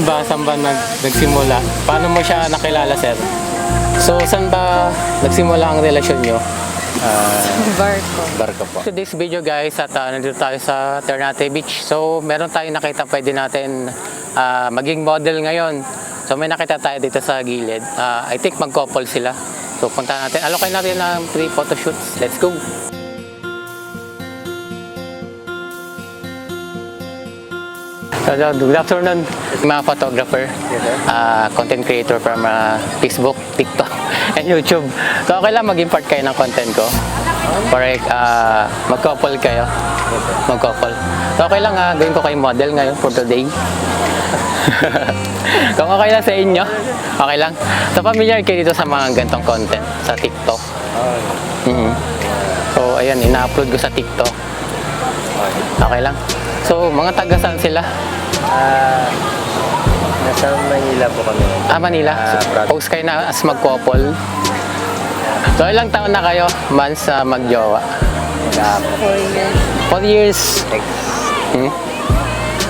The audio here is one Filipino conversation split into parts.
Saan ba nagsimula? Paano mo siya nakilala, sir? So, saan ba nagsimula ang relasyon nyo? Barko po. Today's video guys, at nandito tayo sa Ternate Beach. So, meron tayong nakita, pwede natin maging model ngayon. So, may nakita tayo dito sa gilid. I think mag-couple sila. So, punta natin. Alokay natin ng free photoshoots. Let's go! So, good afternoon, mga photographer, content creator from Facebook, TikTok, and YouTube. So, okay lang mag-impart kayo ng content ko. Correct, mag-couple kayo. Mag-couple. So, okay lang gawin ko kayo model ngayon for today. Kung okay lang sa inyo, okay lang. So, familiar kayo dito sa mga gantong content sa TikTok. So, ayan, ina-upload ko sa TikTok. Okay lang. So, mga taga saan sila? Nasa Manila po kami. Manila. Post kayo na as mag-couple. So, ilang taon na kayo months mag-jowa? 4 years.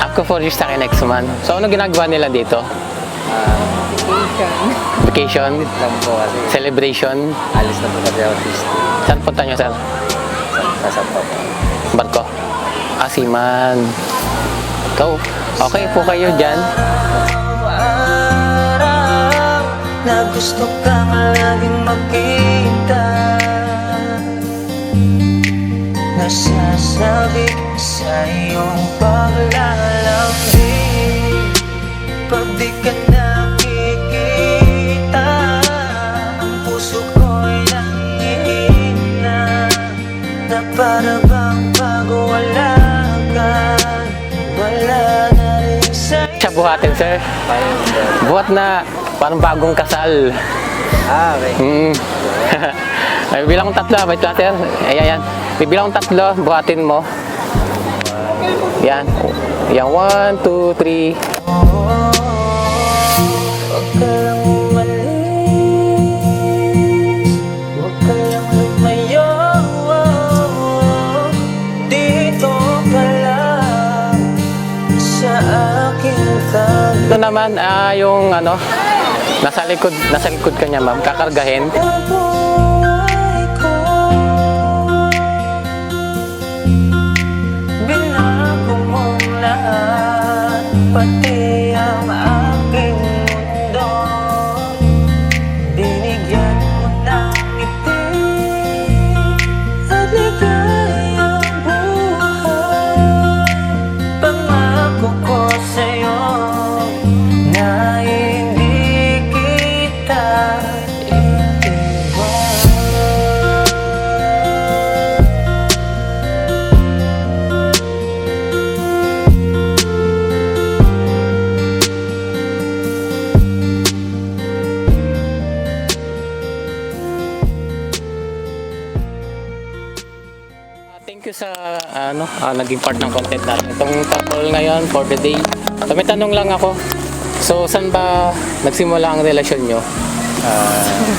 Ako 4 years na kayo next month. So, ano ginagawa nila dito? Vacation? Lang po kasi. Celebration? Alis na po kasi ako Tuesday. Saan punta nyo, sir? Nasa po. Barko? Asiman. Ikaw, okay po kayo dyan? Araw na gusto kang laging makita, nasasabi sa iyong paglalambing. Pag di ka nakikita, ang puso ko'y nangihina, na para bang pag wala ka, wala na rin sa'yo. Siya buhatin, sir. Buhat na parang bagong kasal. Okay. Ay, bilang kong tatlo, wait lang, sir. Ayan. Bibilang kong tatlo, buhatin mo. Yan. Yan, 1, 2, 3. Huwag ka lang umalis, huwag ka lang lumayo, dito ka lang sa aking tabi. Ito naman, yung nasa likod ka niya, ma'am. Kakargahin. Buhay ko, binago mong lahat, pati ang aking mundo. Binigyan mo ng ngiti at ligayang buhay. Pangako ko sa'yo na hindi kita iiwan. Thank you sa naging part ng content natin. Itong couple ngayon for the day. So, may tanong lang ako. So, saan ba nagsimula ang relasyon nyo?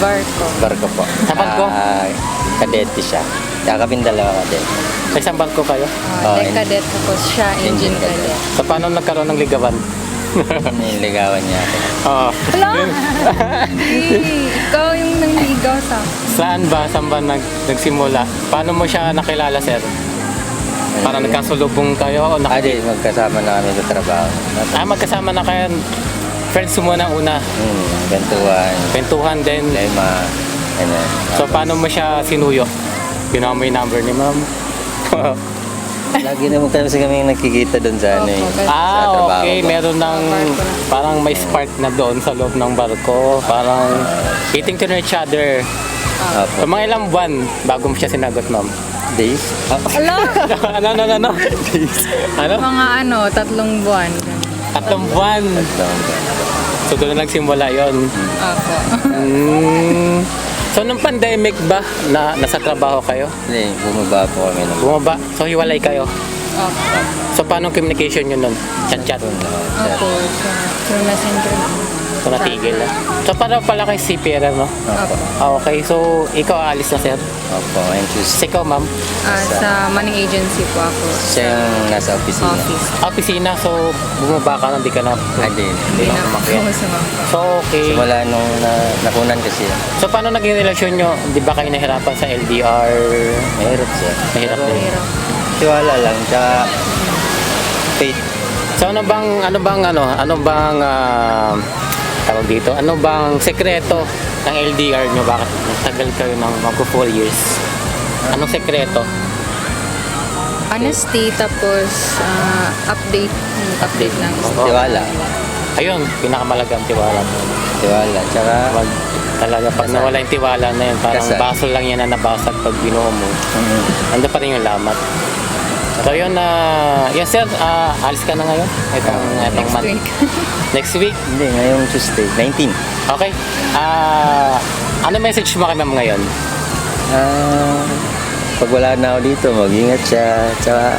Barko po. Sa barko? Kadete siya. Kaya kaming dalawa kadete. Sa isang barko kayo? Okay. Cadet tapos siya, engine cadet. So, paano nagkaroon ng ligawan? Niligawan niya ako. Oo. Wala! Ikaw yung nangligaw sa Saan ba nagsimula? Paano mo siya nakilala, sir? Parang nagkasulubong kayo o Di, magkasama na kami sa trabaho. magkasama na kayo. Friends mo muna una. Bentuan. Kwentuhan din. Lema. Ano. So, paano mo siya sinuyo? Ginawa mo yung number ni ma'am? Lagi naman kasi kami nakikita doon sa ano eh. Sa trabaho Okay. ko. Meron ng parang may spark na doon sa loob ng barko. Parang getting to know each other. Opo. So, mga ilang buwan bago mo siya sinagot, ma'am? Days? Ala! Ano? Ano? Mga 3 buwan. 3 buwan. So, doon na nagsimula yun. Ako. So, nung pandemic ba, nasa trabaho kayo? Hindi, bumaba po kami ng Bumaba? So, hiwalay kayo? Ako. So, paano communication nyo nun? Chat-chat? Ako. Through messenger. So, natigil na. So, para pala kay CPR, no? Opo. Okay, so, ikaw aalis na, sir. Opo. And So, ikaw, ma'am. Sa money agency po ako. siya yung nasa opisina. Office. Opisina, so, bumaba ka na, di ka na. Hindi. Hindi na Hindi na umakyat. ako sumama. So, okay. Simula nung nakunan kasi yan. So, paano naging relasyon nyo? Di ba kayo nahirapan sa LDR? Mahirap siya. Mahirap din. Mahirap. Tiwala lang. Tsaka faith. So, ano bang tawag dito? Ano bang sekreto ng LDR nyo? Bakit tagal kayo ng mag 4 years? Anong sekreto? Honesty, tapos update lang. Oo. Tiwala. Ayun, pinakamalagang tiwala. Tiwala. Tsaka Wag talaga, pag nawala yung tiwala na yun, parang Kasal. baso lang yan na nabasag pag binuo mo. mm, Ando pa rin yung lamat. So yun, yes sir, alis ka na ngayon? Itong Next month. week. Next week? hindi, ngayong Tuesday, 19. Okay. Ano message mo kay ma'am ngayon? Pag wala na ako dito, mag-ingat siya. Tsaka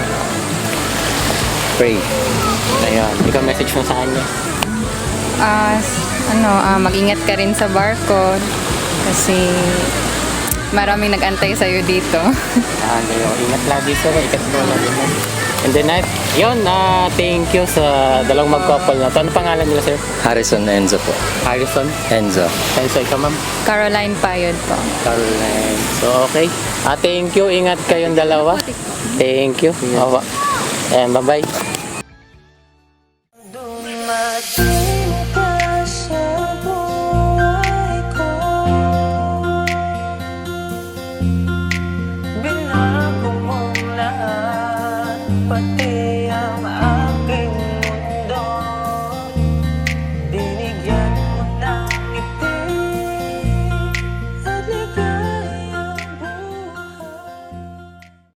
pray. Ayun, ikaw message mo sa kanya. Mag-ingat ka rin sa barko kasi maraming nag-antay sa'yo dito. Ngayon, ingat lagi sir, ikat mo lagi mo. And then, yun, thank you sa dalawang mag-couple na to. Ano pangalan nila sir? Harrison Enzo po. Harrison. Enzo. And so, ikaw ma'am? Caroline Payod po. Caroline. So, okay. Thank you. Ingat kayong dalawa. Thank you. And bye-bye. Dumating ka sa buhay ko, binago mong lahat, pati ang